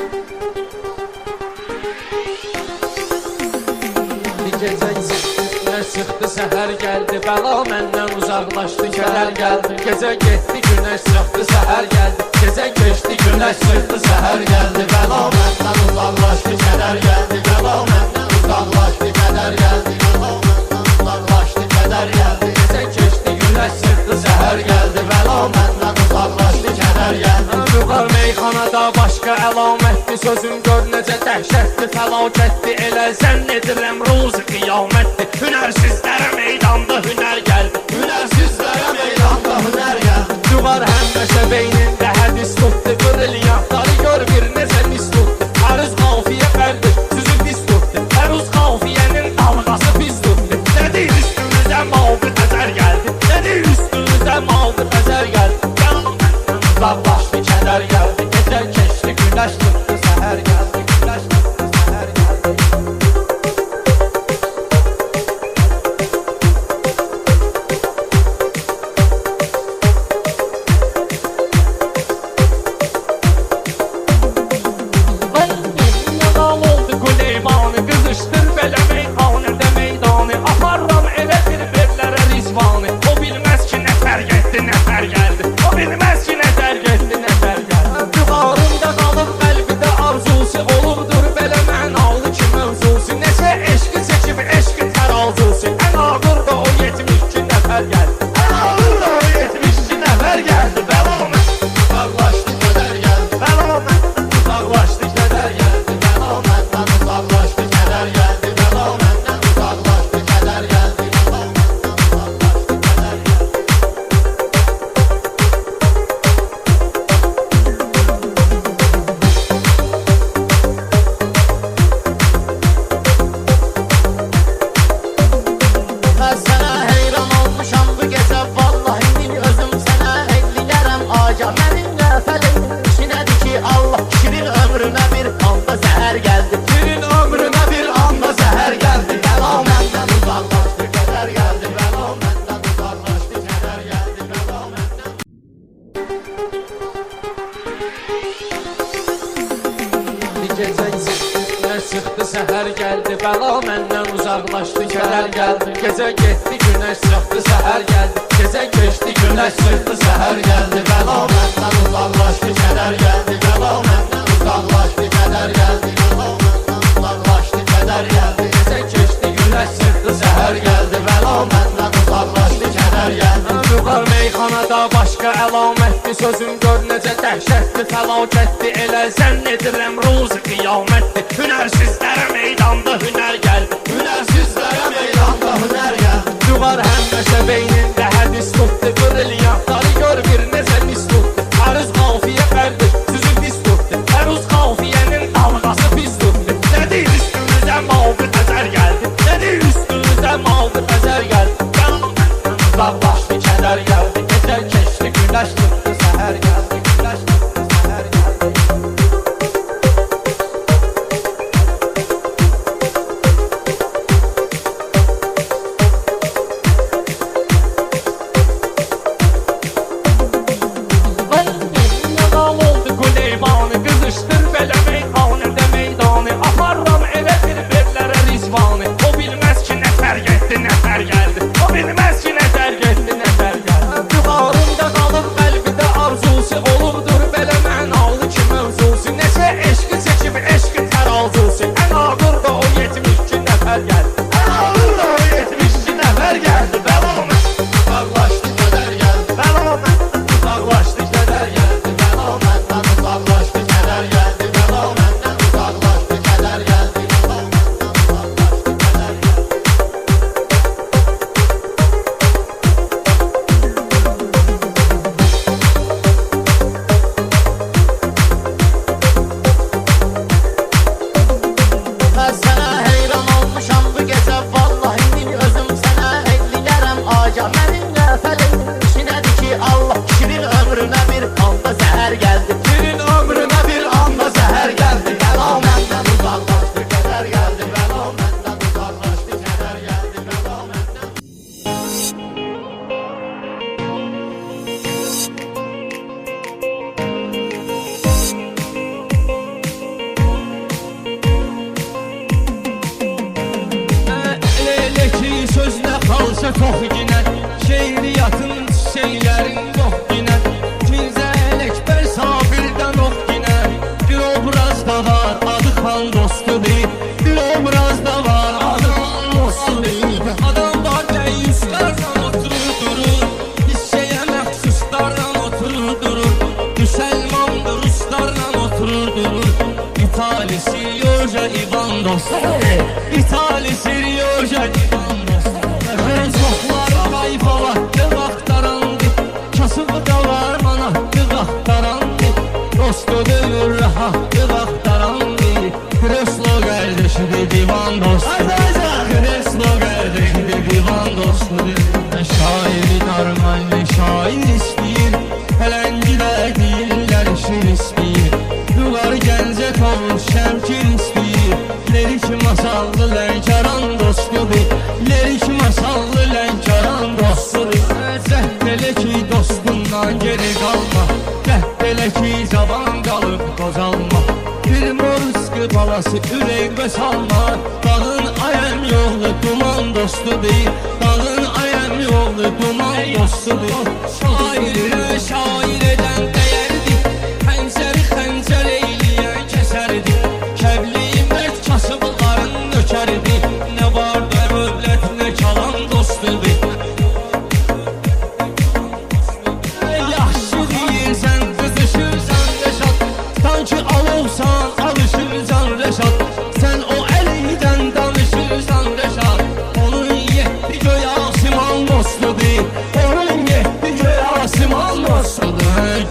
Gecə günlər çıxdı, səhər gəldi, bəla məndən uzaqlaşdı, kədər gəldi. Gecə getdi, günəş çıxdı, səhər gəldi. Gecə keçdi, günəş çıxdı, səhər gəldi, bəla məndən uzaqlaşdı, kədər gəldi. Bəla məndən uzaqlaşdı, kədər gəldi. Bəla məndən uzaqlaşdı, kədər gəldi. Gecə keçdi, günəş çıxdı, səhər gəldi, bəla məndən uzaqlaşdı, kədər gəldi. Vüqar meyxanada başqa əlamətdir, sözüm gör necə dəhşətdir, fəlakətdir. Elə zənn edirəm ruzi qiyamətdir. Hünərsizlərə meydanda hünər gəldi. Hünərsizlərə meydanda hünər gəldi. Vüqar həmişə beynində hədis tutdu, brilyantları gör bir necə mis tutdu. Arız qafiyə fərdi, süzü pis tutdu. Əruz qafiyənin dalğası pis tutdu. Nədir üstümüzə maldı təzər gəldi. Nədir üstümüzə maldı təzər gəldi. Uzaqlaşdı, kədər gəldi. Gecə keçdi, günəş çıxdı, səhər gəldi. Günəş çıxdı, səhər gəldi. Yağal oldu Quleymanı, qızışdır belə meyxanədə meydanı. Aparram elə bir verlərə rizvanı. O bilməz ki, nə fərq etdi, nə fərq gəldi. O bilməz ki, nə fərq etdi, nə fərq gəldi. Vüqarımda qalıb qəlbidə arzusu, olubdur belə mənalı ki mövzusu. Neçə eşqi çəkib eşqi tərazusu. Ən ağır da o 72 nəfər gəldi. Ən ağır da o 72 nəfər gəldi. Bəlamət uzaqlaşdı, kədər gəldi. Bəlamət uzaqlaşdı, kədər gəldi. Bəlamətdən uzaqlaşdı, kədər gəldi. Bəlamətdən uzaqlaşdı, kədər gəldi. Mən sənə heyran olmuşam bu gecə, vallahi özüm sənə eyləyərəm aca. Mənim fələyin işi nədir ki, Allah şirin ömrümə bir anda zəhər gəldi. Şirin ömrümə bir anda zəhər gəldi. Bəla məndən uzaqlaşdı, kədər gəldi. Bəla məndən uzaqlaşdı, kədər gəldi. Bəla məndən. Gecə günlər çıxdı, səhər gəldi, bəla məndən uzaqlaşdı, kədər gəldi. Gecə getdi, günəş çıxdı, səhər gəldi. Gecə keçdi, günəş çıxdı, səhər gəldi. Bəla məndən uzaqlaşdı, kədər gəldi. Bəla məndən uzaqlaşdı, kədər gəldi. Bəla məndən uzaqlaşdı, kədər gəldi. Gecə keçdi, günəş çıxdı, səhər gəldi. Bəla məndən uzaqlaşdı, kədər gəldi. Vüqar meyxanada başqa əlamətdir, sözüm gör necə dəhşətdir, fəlakətdir. Elə zənn edirəm ruzi qiyamətdir. Hünərsizlərə meydanda hünər gəldi. Hünərsizlərə meydanda hünər gəldi. Vüqar həmişə beynində hədis tutdu, brilyantları gör bir necə mis tutdu. Arız qafiyə fərdi, süzü pis tutdu. Əruz qafiyənin dalğası pis tutdu. Nədir üstümüzə maldı təzər gəldi. Nədir üstümüzə maldı təzər gəldi. Uzaqlaşdı, kədər gəldi. Gecə keçdi, günəş çıxdı, səhər gəldi. Günəş çıxdı, səhər gəldi. Yağal oldu Quleymanı, qızışdır belə meyxanədə meydanı. Aparram elə bir verlərə rizvanı. O bilməz ki, nə fərq etdi, nə fərq gəldi. O bilməz ki, nə fərq etdi, nə fərq gəldi. Vüqarımda qalıb qəlbidə arzusu, olubdur belə mənalı ki mövzusu. Neçə eşqi çəkib eşqi tərazusu. Ən ağır da o 72 nəfər gəldi. Ən ağır da o 72 nəfər gəldi. Bəlamət uzaqlaşdı, kədər gəldi. Bəlamət uzaqlaşdı, kədər gəldi. Bəlamətdən uzaqlaşdı, kədər gəldi. Bəlamətdən uzaqlaşdı, kədər gəldi. Bəlamətdən uzaqlaşdı, kədər gəldi. qalsa çox ginə, şeiriyyatın çiçəklərin yox ginə, Mirzə Ələkbər Sabirdən ox ginə. Bir obraz da var, adı xan dostudur, bir obraz da var, adı xan dostudur. Adam var deyuslardan oturur durur, hissəyə məxsuslardan oturur durur, müsəlmandır ruslardan oturur durur. İtali Siryoja İvan dostlar, İtali Siryoja İvan dostlar. Çoxlar qayfa vaxtı vaxtarandı, kasıbı da var manatı vaxtarandı, dostu dönür rahatı vaxtarandı. Kreslo kardeşidir divan dostudur, Kreslo kardeşidir divan dostudur. Şairi normalde şair istəyir, Hələngi də deyirlər şir istəyir. Duvar gəncə tovuz şəmkir istəyir, Lerik masallı Lənkəran dostudur, Lerik masallı Lənkəran dostudur. Cəhd elə ki dostundan geri qalma, cəhd elə ki zaban qalıb qocalma. Bir morskı balası ürək və salma, dağın ayəm yolu duman dostudur, dağın ayəm yolu duman dostudur. Şairə şair edən dəyərdir, xəncəri xəncər eyləyən kəsərdir, kəbliyin mərd kasıbların nökəridir, nə var da övlət nə kalan dostudur. Yaxşı deyirsən, qızışırsan Rəşad, sanki alovsan, alışırsan Rəşad. Sən o əliydən danışırsan Rəşad, onun yetdi göy asiman dostudur, onun yetdi göy asiman dostudur.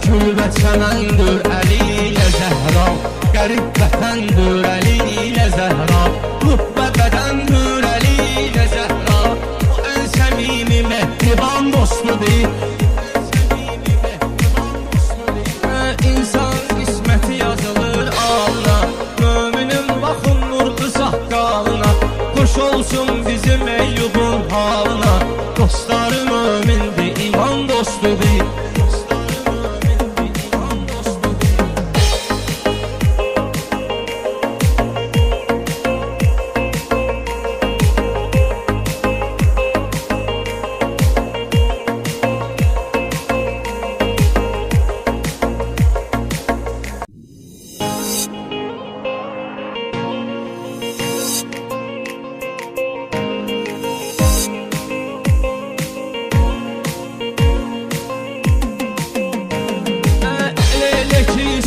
Külbət səməndir Əli ilə Zəhra, qərib vətəndir Əli ilə Zəhra, qübbə bədəndir Əli ilə Zəhra. O ən səmimi mehriban dostudur. İnsan qisməti yazılır alına, möminin baxınmır saqqalına. Xoş olsun bizim Eyyubun halına, dostları mömindir, iman dostudur.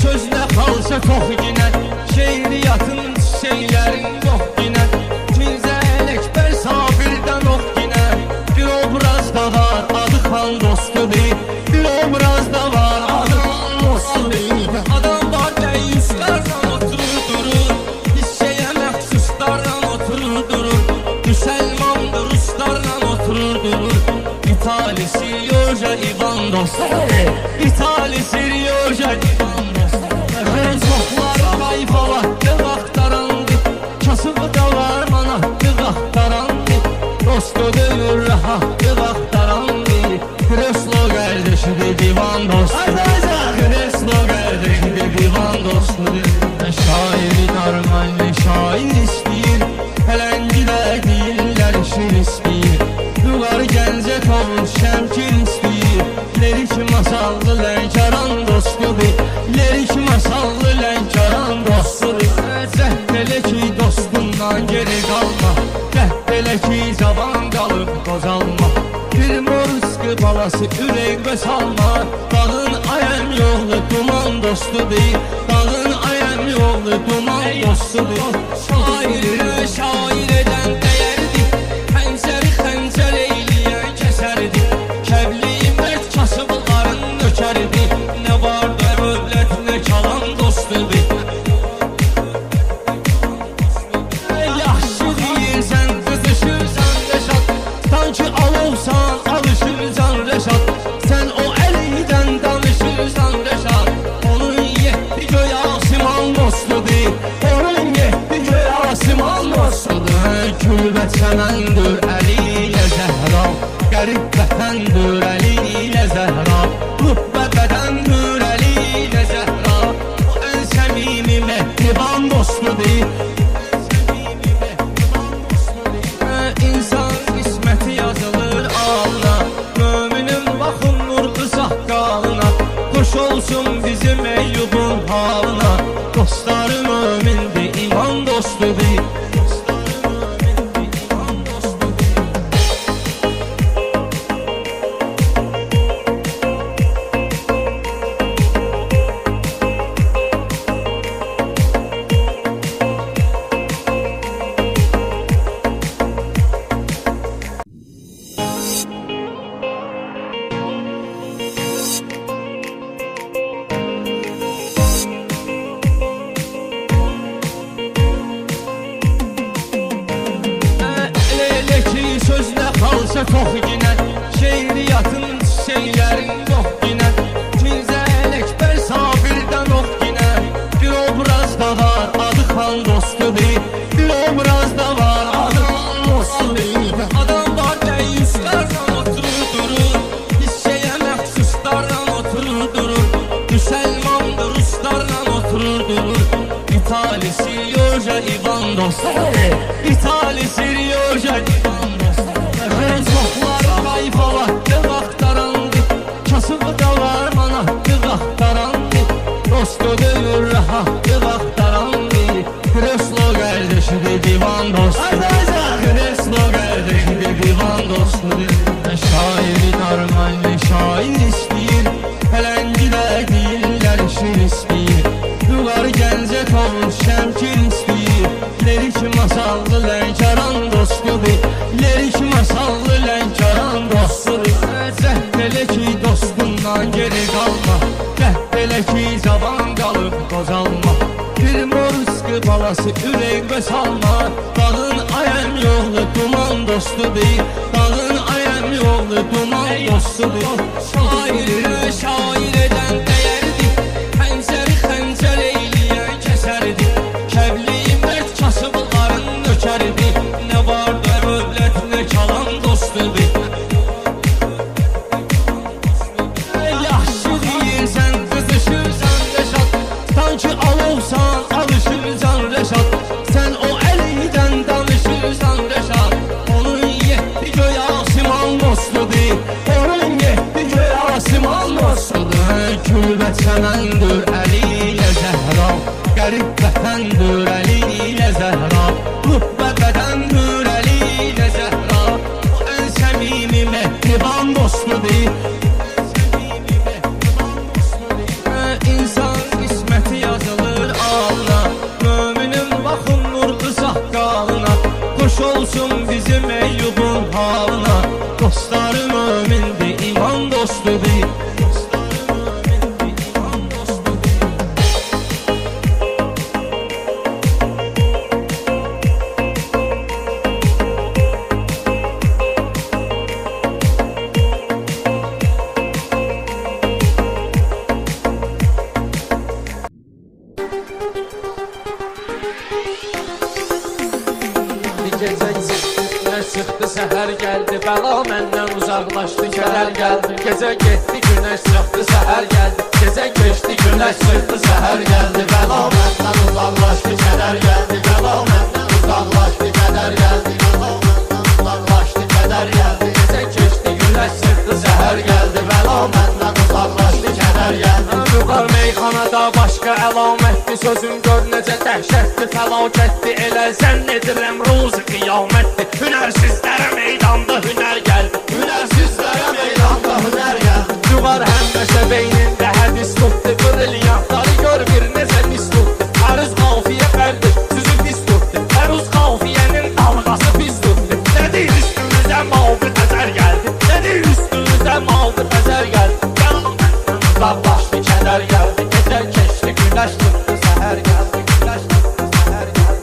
Sözlə qalsa çox ginə, şeiriyyatın çiçəklərin yox ginə, Mirzə Ələkbər Sabirdən ox ginə. Bir obraz da var, adı xan dostudur, bir obraz da var, adı xan dostudur. Adam var deyuslardan oturur durur, hissəyə məxsuslardan oturur durur, müsəlmandır ruslardan oturur durur. İtali Siryoja İvan dostlar, İtali Siryoja İvan dostlar. Çoxlar qayfa vaxtı vaxtarandı, kasıbı da var manatı vaxtarandı, dostu dönür rahatı vaxtarandı. Kreslo kardeşidir divan dostudur, Kreslo kardeşidir divan dostudur. Şairi normalde şair istəyir, Hələngi də deyirlər şir istəyir. Duvar gəncə tovuz şəmkir istəyir, Lerik masallı Lənkəran dostudur, Lerik masallı Lənkəran dostudur. Cəhd elə ki dostundan geri qalma, cəhd elə ki zaban qalıb qocalma. Bir morskı balası ürək və salma, dağın ayəm yolu duman dostudur, dağın ayəm yolu duman dostudur. Şairə şair edən dəyərdir, xəncəri xəncər eyləyən kəsərdir, kəbliyin mərd kasıbların nökəridir, nə var da övlət nə kalan dostudur. Yaxşı deyirsən, qızışırsan Rəşad, sanki alovsan, alışırsan Rəşad. Sən o əliydən danışırsan Rəşad, onun yetdi göy asiman dostudur, onun yetdi göy asiman dostudur. Külbət səməndir Əli ilə Zəhra, qərib vətəndir Əli ilə Zəhra, qübbə bədəndir Əli ilə Zəhra. O ən səmimi mehriban dostudur. İnsan qisməti yazılır Dostları mömindir, iman dostudur. Kalsa çok yine şehriyatın şeylerin yok yine Mirzə Ələkbər Sabir'dən yok yine Bir obraz da var adı kan dostudur Bir obraz da var adı kan dostudur Adam var deyüzlərlə oturur durur Hissəyə məxsuslarla oturur durur Müsəlmandır Ruslarla oturur durur İtali Siryoja İvan dostudur İtali Siryoja İvan dostudur Çoxları qayfa vaxtı vaxtarandı Kasıbı da var manatı vaxtarandı Dostudur rahatı vaxtarandı Kreslo qardeşidir divan dostudur Kreslo qardeşidir divan dostudur Şairi normalni şair istəyir Pələngi də deyirlər şir istəyir Yular gəncə olmuş şəmkir istəyir Lerik masallı lənkaran dostudur Lerik masallı lənkaran dostudur Cəhd elə ki dostundan geri qalma Cəhd elə ki zaban qalıb qocalma Bir moruzqı balası ürək və salma Dağın ayəm yolu duman dostudur Dağın ayəm yolu duman dostudur Şairə şair edən dəyərdir Xəncəri xəncər eyləyən kəsərdir Kəbliyi mərd kasıbların nökərdir Nə var da övlət nə kalan dostudur Yaxşı deyirsən qızışırsan Rəşad Sanki alovsan alışırsan Rəşad Sən o əlidən danışırsan Rəşad Onun yetdi göy asiman dostudur Onun yetdi göy asiman dostudur Külbət səməndir Əli ilə Zəhra Qərib vətəndir Əli ilə Zəhra Qübbə bədəndir Əli ilə Zəhra O ən səmimi mehriban dostudur İnsan qisməti yazılır alına Möminin baxınmır saqqalına Xoş olsun bizim Eyyubun halına Dostları mömindir, iman dostudur Çıxdı səhər gəldi, bəla məndən uzaqlaşdı, kədər gəldi Gecə getdi, günəş çıxdı, səhər gəldi Gecə keçdi, günəş çıxdı, səhər gəldi Bəla məndən uzaqlaşdı, kədər gəldi Bəla məndən uzaqlaşdı, kədər gəldi Bəla məndən uzaqlaşdı, kədər gəldi Gecə keçdi, günəş çıxdı, səhər gəldi Bəla məndən uzaqlaşdı, kədər gəldi Vüqar meyxanada başqa əlamətdir Sözüm gör necə dəhşətdir, fəlakətdir Elə zənn edirəm ruzi qiyamətdir Hünərsizlərə meydanda hünər gəldi Hünərsizlərə meydanda hünər gəldi Vüqar həmməşə beynində hədis tutdu Brilyantları gör bir necə mis tutdu Əruz qafiyə fərdir, süzü pis tutdu Əruz qafiyənin dalğası pis tutdu Nədir üstünüzə maldı təzər gəldi Nədir üstünüzə maldı təzər gəldi Uzaqlaşdı, kədər gəldi Gecə keçdi, günəş çıxdı, səhər gəldi Günəş çıxdı, səhər gəldi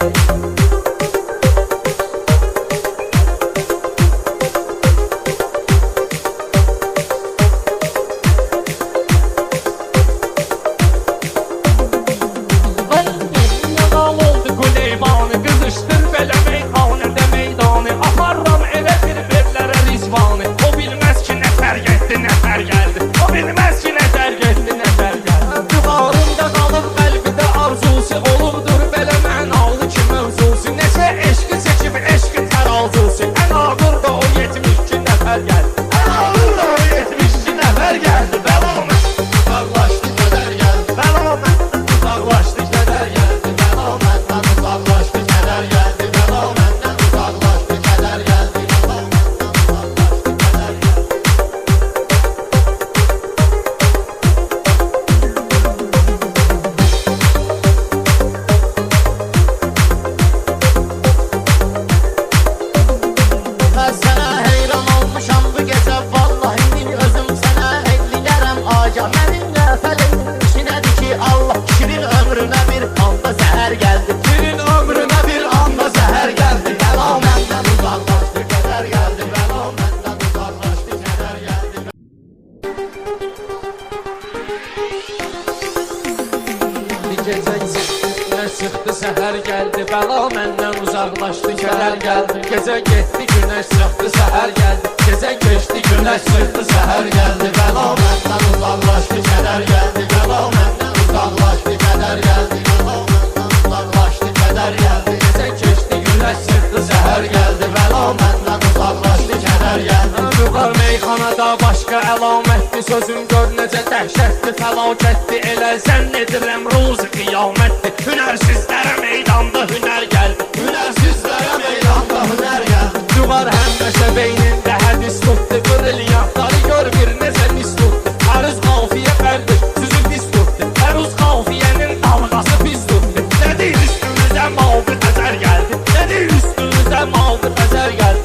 çıxdı, səhər gəldi, bəla məndən uzaqlaşdı, kədər gəldi. Gecə getdi, günəş çıxdı, səhər gəldi. Gecə keçdi, günəş çıxdı, səhər gəldi, bəla məndən uzaqlaşdı, kədər gəldi. Bəla məndən uzaqlaşdı, kədər gəldi. Bəla məndən uzaqlaşdı, kədər gəldi. Gecə keçdi, günəş çıxdı, səhər gəldi. Bəla məndən uzaqlaşdı, kədər gəldi. Vüqar meyxanada başqa əlamətdir, sözüm gör necə dəhşətdir, fəlakətdir. Elə zənn edirəm ruzi qiyamətdir. Hünərsizlərə meydanda hünər gəldi. Hünərsizlərə meydanda hünər gəldi. Vüqar həmişə beynində hədis tutdu, brilyantları gör bir necə mis tutdu. Əruz qafiyə fərdir, sözü pis tutdu. Əruz qafiyənin dalğası pis tutdu. Nədir üstümüzə mavi əzər gəldi. Nədir üstümüzə mavi əzər gəldi.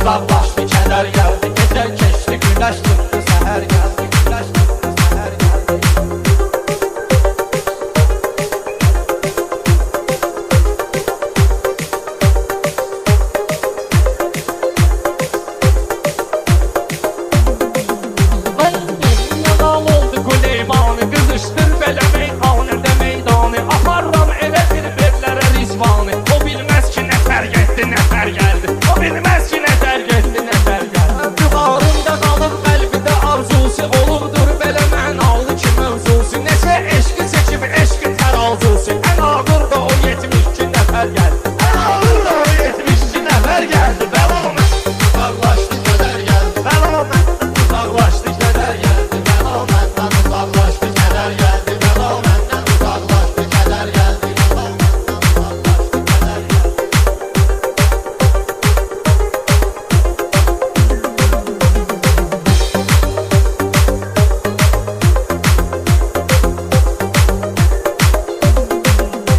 Uzaqlaşdı, kədər gəldi. Gecə keçdi, günəş çıxdı, səhər gəldi. Günəş çıxdı, səhər gəldi. Yağal oldu Güleymanı, qızışdır belə meyxanədə meydanı. Aparram elə bir bellərə rizvanı. O bilməz ki, nə fərq etdi, nə fərq gəldi. O bilməz ki, nə fərq etdi, nə fərq gəldi. Vüqarımda qalıb qəlbində arzusu, olubdur belə mənalı ki mövzusu. Neçə eşqi çəkib eşqi tərazusu. Ən ağır da o 72 nəfər gəldi. Ən ağır da o 72 nəfər gəldi. Bəla məndən uzaqlaşdı, kədər gəldi. Bəla məndən uzaqlaşdı, kədər gəldi. Bəla məndən uzaqlaşdı, kədər gəldi. Bəla məndən uzaqlaşdı, kədər gəldi. Bəla məndən uzaqlaşdı, kədər gəldi.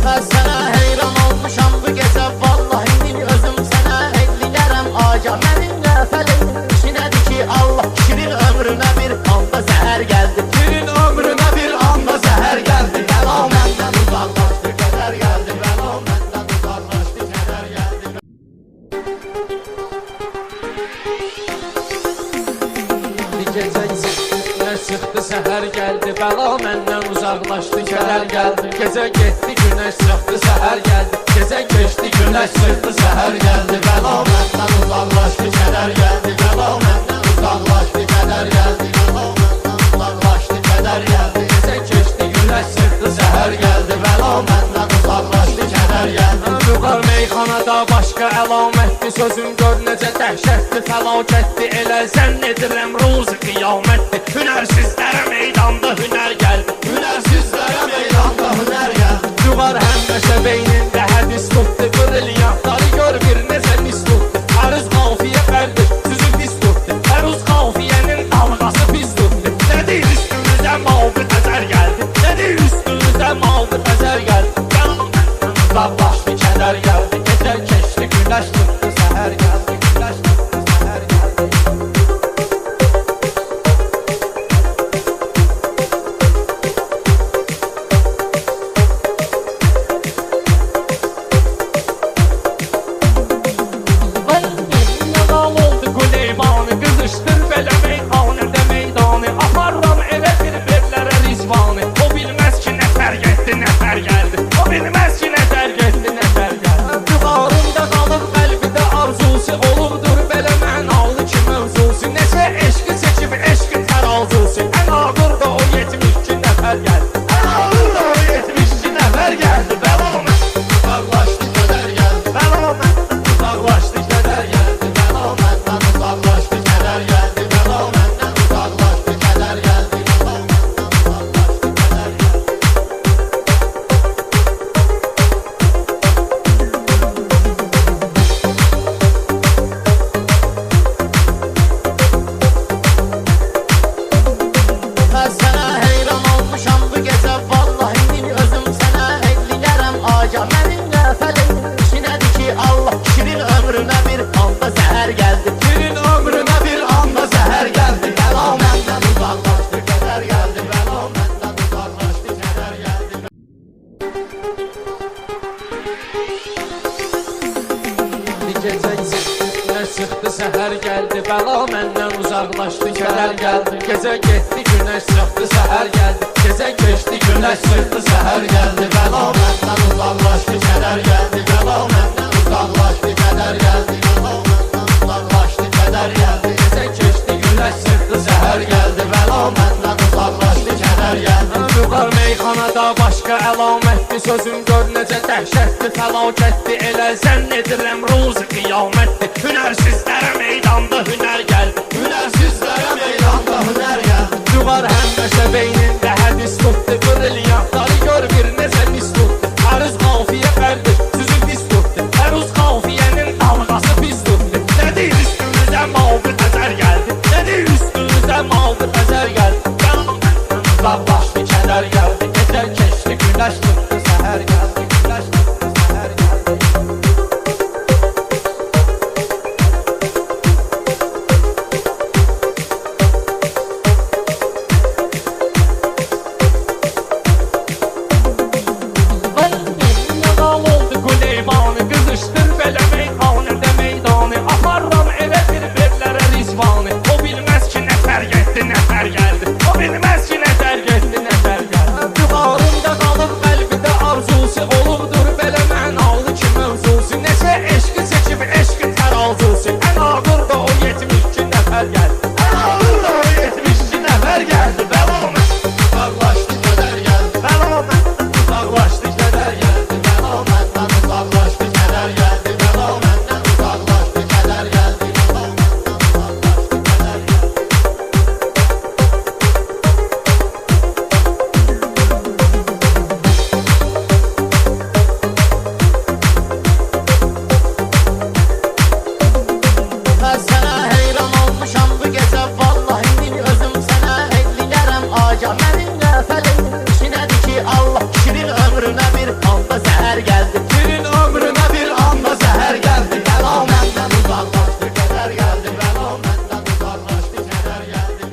Mən sənə heyran olmuşam bu gecə, vallahi min özüm sənə egliyərəm aca. Mənim qəfəlim işinədir ki, Allah şirin ömrümə bir anda zəhər gəldi. Şirin ömrümə bir anda zəhər gəldi. Bəla məndən uzaqlaşdı, kədər gəldi. Bəla məndən uzaqlaşdı, kədər gəldi. Bir gecə günəş çıxdı, səhər gəldi. Bəla məndən uzaqlaşdı, kədər gəldi. Gecə getdi, günəş çıxdı, səhər gəldi. Gecə keçdi, günəş çıxdı, səhər gəldi. Bəla məndən uzaqlaşdı, kədər gəldi. Bəla məndən uzaqlaşdı, kədər gəldi. Bəla məndən uzaqlaşdı, kədər gəldi. Gecə keçdi, günəş çıxdı, səhər gəldi. Bəla məndən uzaqlaşdı, kədər gəldi. Vüqar meyxanada başqa əlamətdir, sözüm gör necə dəhşətdir, fəlakətdir. Elə zənn edirəm ruzi qiyamətdir. Hünərsizlərə meydanda hünər gəldi. Hünərsizlərə meydanda hünər gəldi. Vüqar həmişə beynində hədis tutdu, brilyantları gör bir necə mis tutdu. Əruz qafiyə fərdir, sözü pis tutdu. Əruz qafiyənin dalğası pis tutdu. Nədir üstümüzə mavi əzər gəldi. Nədir üstümüzə mavi əzər gəldi. Uzaqlaşdı, kədər gəldi. Gecə keçdi, günəş çıxdı, səhər gəldi. Günəş çıxdı, səhər gəldi. Yağal oldu Güleymanı, qızışdır belə meyxanədə meydanı. Aparram elə bir bellərə rizvanı. O bilməz ki, nə fərq etdi, nə fərq gəldi. O bilməz ki, nə fərq etdi, nə fərq gəldi. Vüqarımda qalıb qəlbində arzusu, olubdur belə mənalı ki mövzusu. Neçə eşqi çəkib eşqi tərazusu. Ən ağır da o 72 nəfər gəldi. Ən ağır da o 72 nəfər gəldi. Bəla məndən uzaqlaşdı, kədər gəldi. Bəla məndən uzaqlaşdı, kədər gəldi. Bəla məndən uzaqlaşdı, kədər gəldi. Bəla məndən uzaqlaşdı, kədər gəldi. Bəla məndən uzaqlaşdı, kədər gəldi. Mən sənə heyran olmuşam bu gecə, vallahi min özüm sənə egliyərəm aca. Mənim qəfəlim işinədir ki, Allah şirin ömrümə bir anda zəhər gəldi. Şirin ömrümə bir anda zəhər gəldi. Bəla məndən uzaqlaşdı, kədər gəldi. Bəla məndən uzaqlaşdı, kədər gəldi. Bir gecə günəş çıxdı, səhər gəldi. Bəla məndən uzaqlaşdı, kədər gəldi. Gecə getdi, günəş çıxdı, səhər gəldi. Gecə keçdi, günəş çıxdı, səhər gəldi. Bəla məndən meyxanada başqa əlamətdir. Sözüm gör necə dəhşətdir, fəlakətdir. Elə zənn edirəm ruzi qiyamətdir. Hünərsizlərə meydanda hünər gəldi. Hünərsizlərə meydanda hünər gəldi. Cüğar həmməşə beynində hədis tutdu. Brilyantları gör bir necə mis tutdu. Əruz qafiyə fərdir, süzü pis tutdu. Əruz qafiyənin dalğası pis tutdu. Nədir üstümüzə maldı təzər gəldi. Nədir üstümüzə maldı təzər gəldi. Uzaqlaşdı, kədər gəldi. Gecə keçdi, günəş tutdu, səhər gəldi. Günəş tutdu, səhər gəldi. Yağal oldu Quleymanı, qızışdır belə meyxanədə meydanı. Aparram evə bir verlərə rizvanı. O bilməz ki, nətər getdi, nətər gəldi. O bilməz ki, nətər getdi, nətər gəldi. Yuxarımda qalıb qəlbində arzusu, olubdur belə mənalı ki mövzusu. Neçə eşqi çəkib eşqi təralzusu. Ən ağır da o 72 nəfər gəldi. Ən ağır da o 72 nəfər gəldi. Bəlamət uzaqlaşdı, kədər gəldi. Bəlamətdən uzaqlaşdı, kədər gəldi. Bəlamətdən uzaqlaşdı, kədər gəldi. Bəlamətdən uzaqlaşdı, kədər gəldi. Bəlamətdən uzaqlaşdı, kədər gəldi. Mən sənə heyran olmuşam bu gecə. Vallahi min özüm sənə eyləyərəm aca. Mənim nəfəlim işinədir ki Allah. Şirin ömrünə bir anda zəhər gəldi. Şirin ömrünə bir anda zəhər gəldi. Bəlaməndən uzaqlaşdı, kədər gəldi. Bəlaməndən uzaqlaşdı, kədər gəldi.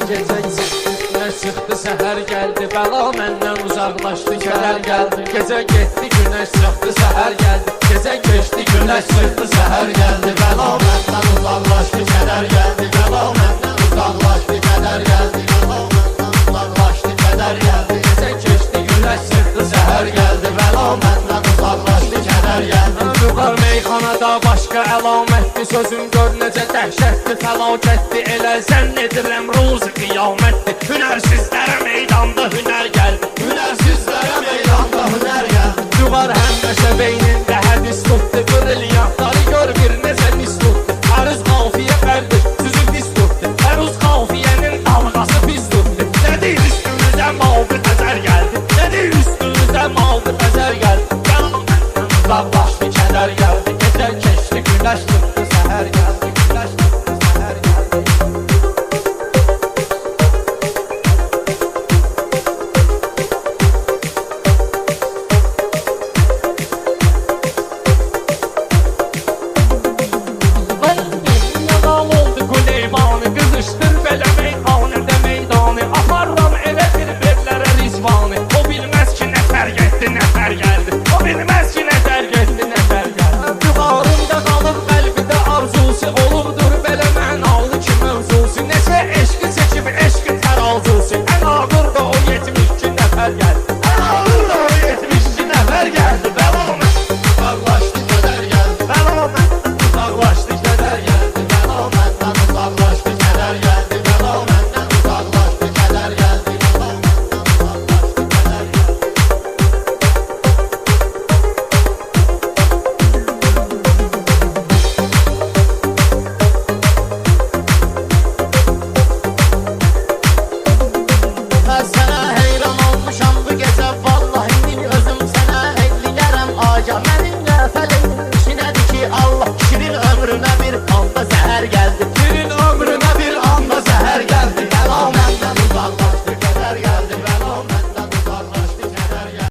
Gecə günəş çıxdı, səhər gəldi. Bəla məndən uzaqlaşdı, kədər gəldi. Gecə getdi, günəş çıxdı, səhər gəldi. Gecə keçdi, günəş çıxdı, səhər gəldi. Bəla məndən uzaqlaşdı, kədər gəldi. Bəla məndən uzaqlaşdı, kədər gəldi. Bəla məndən uzaqlaşdı, kədər gəldi. Gecə keçdi, günəş çıxdı, səhər gəldi. Bəla məndən uzaqlaşdı, kədər gəldi. Yuxar meyxanada başqa əlamətdir. Sözüm gör necə dəhşətdir, fəlakətdir. Elə zənn edirəm ruzi qiyamətdir. Hünərsizlərə meydanda hünər gəldi. Hünərsizlərə meydanda hünər gəldi. Cüğar həmməşə beynində hədis tutdu. Brilyantları gör bir necə mis tutdu. Əruz qafiyə fərdir, süzü pis tutdu. Əruz qafiyənin dalğası pis tutdu. Nədir üstümüzə maldı təzər gəldi. Nədir üstümüzə maldı təzər gəldi. Bəlamətdən uzaqlaşdı, kədər gəldi. Gecə keçdi, günəş tutdu, səhər gəldi. Günəş tutdu, səhər gəldi. Yağal oldu Quleymanı, qızışdır belə meyxanədə meydanı. Aparram evə bir verlərə rizvanı. O bilməz ki, nətər getdi, nətər gəldi. O bilməz ki, nətər getdi, nətər gəldi. Yuxarımda qalıb qəlbində arzusu, olubdur belə mənalı ki mövzusu. Neçə eşqi çəkib eşqi təralzusu.